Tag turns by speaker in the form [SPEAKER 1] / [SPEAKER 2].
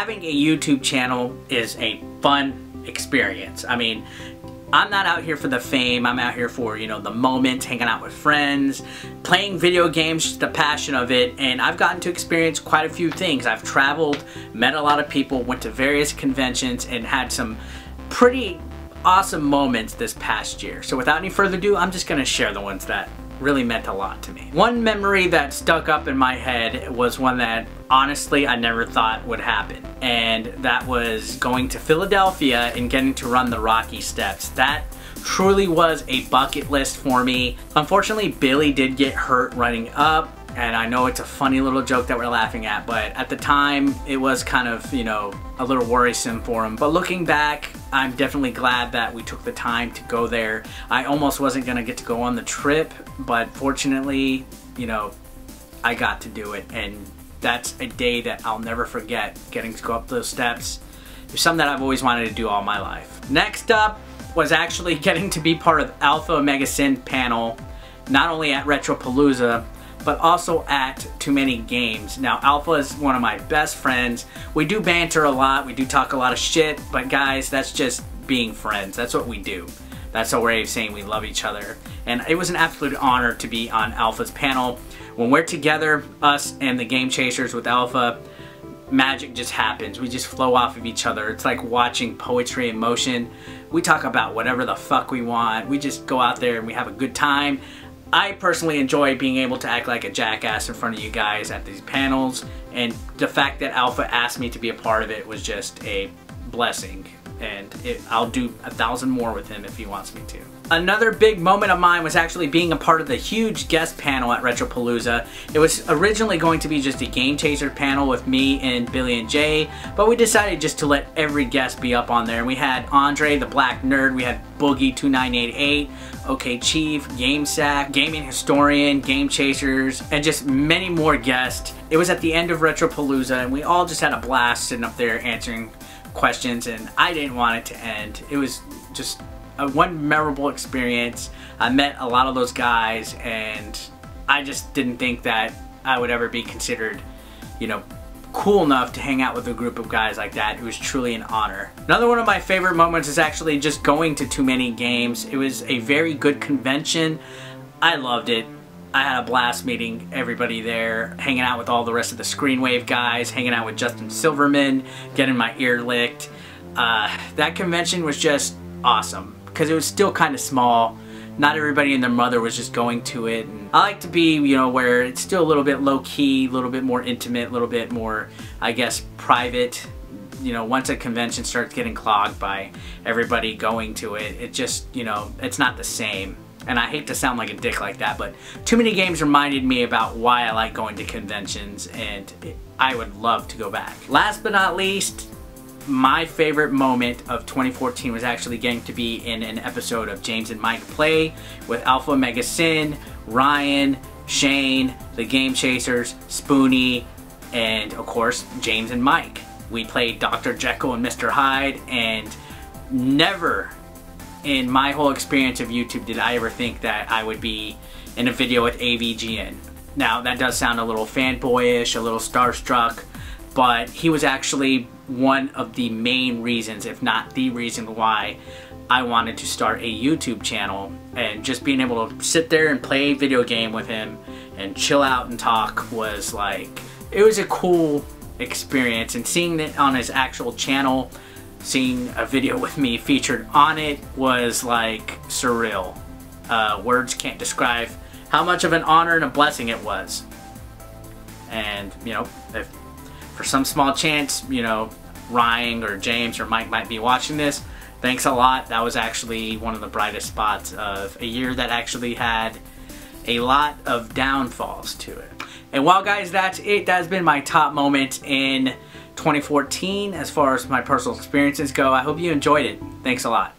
[SPEAKER 1] having a YouTube channel is a fun experience. I mean, I'm not out here for the fame. I'm out here for, you know, the moment, hanging out with friends, playing video games, just the passion of it. And I've gotten to experience quite a few things. I've traveled, met a lot of people, went to various conventions, and had some pretty awesome moments this past year. So without any further ado, I'm just going to share the ones that really meant a lot to me. One memory that stuck up in my head was one that honestly I never thought would happen, and that was going to Philadelphia and getting to run the Rocky Steps. That truly was a bucket list for me. Unfortunately, Billy did get hurt running up, and I know it's a funny little joke that we're laughing at, but at the time it was kind of, you know, a little worrisome for him. But looking back, I'm definitely glad that we took the time to go there. I almost wasn't gonna get to go on the trip, but fortunately, you know, I got to do it, and that's a day that I'll never forget, getting to go up those steps. It's something that I've always wanted to do all my life. Next up was actually getting to be part of Alpha Omega Sin panel, not only at Retropalooza, but also at Too Many Games. Now, Alpha is one of my best friends. We do banter a lot, we do talk a lot of shit, but guys, that's just being friends. That's what we do. That's our way of saying we love each other. And it was an absolute honor to be on Alpha's panel. When we're together, us and the Game Chasers with Alpha, magic just happens. We just flow off of each other. It's like watching poetry in motion. We talk about whatever the fuck we want. We just go out there and we have a good time. I personally enjoy being able to act like a jackass in front of you guys at these panels, and the fact that Alpha asked me to be a part of it was just a blessing, and I'll do 1,000 more with him if he wants me to. Another big moment of mine was actually being a part of the huge guest panel at Retropalooza. It was originally going to be just a Game Chaser panel with me and Billy and Jay, but we decided just to let every guest be up on there. And we had Andre the Black Nerd, we had Boogie2988, OK Chief, GameSack, Gaming Historian, Game Chasers, and just many more guests. It was at the end of Retropalooza, and we all just had a blast sitting up there answering questions, and I didn't want it to end. It was just one memorable experience. I met a lot of those guys, and I just didn't think that I would ever be considered, you know, cool enough to hang out with a group of guys like that. It was truly an honor. Another one of my favorite moments is actually just going to Too Many Games. It was a very good convention. I loved it. I had a blast meeting everybody there, hanging out with all the rest of the Screenwave guys, hanging out with Justin Silverman, getting my ear licked. That convention was just awesome, because it was still kind of small. Not everybody and their mother was just going to it. And I like to be, you know, where it's still a little bit low-key, a little bit more intimate, a little bit more, I guess, private. You know, once a convention starts getting clogged by everybody going to it, it just, you know, it's not the same. And I hate to sound like a dick like that, but Too Many Games reminded me about why I like going to conventions, and I would love to go back. Last but not least, my favorite moment of 2014 was actually getting to be in an episode of James and Mike Play with Alpha Omega Sin, Ryan, Shane, the Game Chasers, Spoonie, and of course James and Mike. We played Dr. Jekyll and Mr. Hyde, and never in my whole experience of YouTube did I ever think that I would be in a video with AVGN. Now, that does sound a little fanboyish, a little starstruck, but he was actually one of the main reasons, if not the reason why I wanted to start a YouTube channel. And just being able to sit there and play a video game with him and chill out and talk was like, it was a cool experience. And seeing it on his actual channel, seeing a video with me featured on it, was like surreal. Words can't describe how much of an honor and a blessing it was. And, you know, if for some small chance, you know, Ryan or James or Mike might be watching this, thanks a lot. That was actually one of the brightest spots of a year that actually had a lot of downfalls to it. And well, guys, that's it. That has been my top moment in 2014 as far as my personal experiences go. I hope you enjoyed it. Thanks a lot.